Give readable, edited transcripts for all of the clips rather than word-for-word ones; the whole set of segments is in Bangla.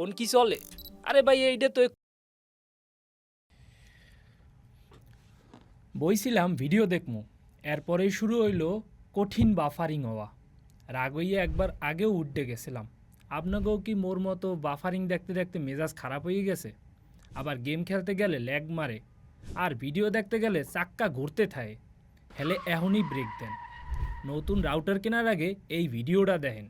এখন কি চলে? আরে ভাই এইটা তো বইছিলাম ভিডিও দেখমু, এরপরেই শুরু হইল কঠিন বাফারিং হওয়া। রাগ হইয়া একবার আগেও উঠে গেছিলাম। আপনাকেও কি মোর মতো বাফারিং দেখতে দেখতে মেজাজ খারাপ হয়ে গেছে? আবার গেম খেলতে গেলে ল্যাগ মারে, আর ভিডিও দেখতে গেলে চাক্কা ঘুরতে থাকে। হেলে এখনই ব্রেক দেন। নতুন রাউটার কেনার আগে এই ভিডিওটা দেখেন।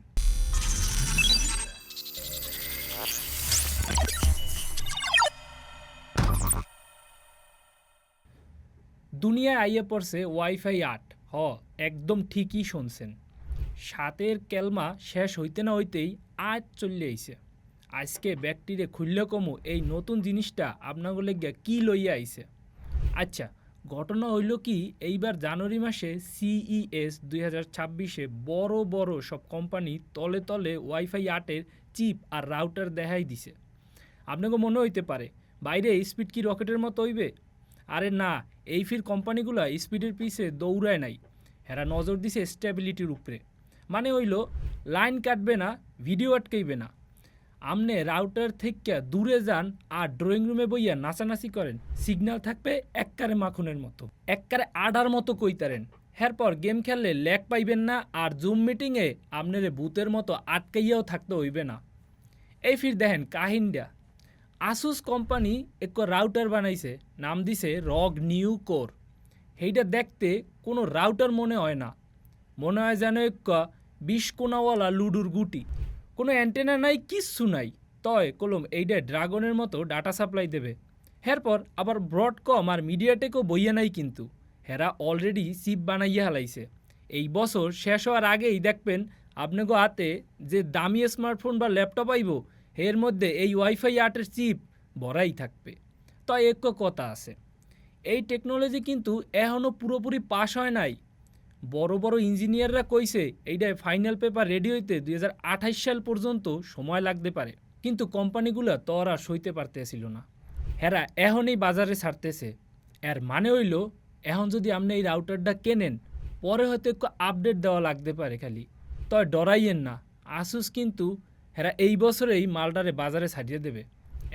দুনিয়ায় আইয়ে পড়ছে ওয়াইফাই ৮। একদম ঠিকই শুনছেন। ৭-এর ক্যালমা শেষ হইতে না হইতেই ৮ চলে আইছে। আজকে ব্যাকটিরে খুললে কমু এই নতুন জিনিসটা আপনাগুলো গিয়া কি লইয়া আইছে। আচ্ছা, ঘটনা হইল কি, এইবার জানুয়ারি মাসে CES 2026-এ বড় বড় সব কোম্পানি তলে তলে ওয়াইফাই ৮-এর চিপ আর রাউটার দেখাই দিছে। আপনাকে মনে হইতে পারে বাইরে স্পিড কি রকেটের মতো হইবে? আরে না, এই ফির কোম্পানিগুলো স্পিডের পিছে দৌড়ায় নাই, হেরা নজর দিছে স্টেবিলিটির উপরে। মানে হইল লাইন কাটবে না, ভিডিও আটকাইবে না। আমনে রাউটার থেকে দূরে যান আর ড্রয়িং রুমে বইয়া নাচানাচি করেন, সিগন্যাল থাকবে এককারে মাখনের মতো, এককারে আডার মতো কইতারেন। এরপর গেম খেললে ল্যাগ পাইবেন না, আর জুম মিটিংয়ে আপনারে ভূতের মতো আটকাইয়াও থাকতে হইবে না। এই ফির দেখেন কাহিনটা, আসুস কোম্পানি এক রাউটার বানাইছে, নাম দিছে রগ নিউ কোর। সেইটা দেখতে কোনো রাউটার মনে হয় না, মনে হয় যেন এক ২০ কোনাওয়ালা লুডুর গুটি। কোনো অ্যান্টেনা নাই, কিচ্ছু নাই। তয় কলম এইটা ড্রাগনের মতো ডাটা সাপ্লাই দেবে। এরপর আবার ব্রডকম আর মিডিয়াটেকও বইয়া নাই, কিন্তু হেরা অলরেডি চিপ বানাইয়া হালাইছে। এই বছর শেষ হওয়ার আগেই দেখবেন আপনাকে হাতে যে দামি স্মার্টফোন বা ল্যাপটপ আইব, এর মধ্যে এই ওয়াইফাই ৮-এর চিপ ভরাই থাকবে। তো এক কথা আছে, এই টেকনোলজি কিন্তু এখনও পুরোপুরি পাস হয় নাই। বড় বড় ইঞ্জিনিয়াররা কইছে এইটাই ফাইনাল পেপার রেডি হইতে 2028 সাল পর্যন্ত সময় লাগতে পারে। কিন্তু কোম্পানিগুলো তো আর সইতে পারতেছিল না, হেরা এখনই বাজারে ছাড়তেছে। এর মানে হইল এখন যদি আপনি এই রাউটারটা কেনেন, পরে হয়তো একটু আপডেট দেওয়া লাগতে পারে খালি। তবে ডরাইয়েন না, আসুস কিন্তু হেরা এই বছরেই মালটারে বাজারে ছাড়িয়ে দেবে।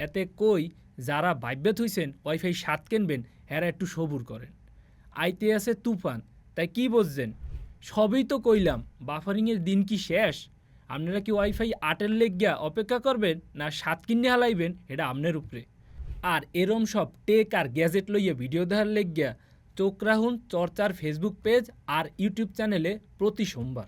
এতে কই যারা ভাইব্যে থইছেন ওয়াইফাই ৭ কিনবেন, হেরা একটু সবুর করেন। আইতে আছে তুফান, তাই কি বুঝছেন? সবই তো কইলাম, বাফারিংয়ের দিন কি শেষ? আপনারা কি ওয়াইফাই ৮-এর লেগিয়া অপেক্ষা করবেন, না ৭ কিনে হালাইবেন? এটা আপনার উপরে। আর এরম সব টেক আর গ্যাজেট লইয়া ভিডিও দেখার লেগিয়া চোখ রাখুন চর্চার ফেসবুক পেজ আর ইউটিউব চ্যানেলে প্রতি সোমবার।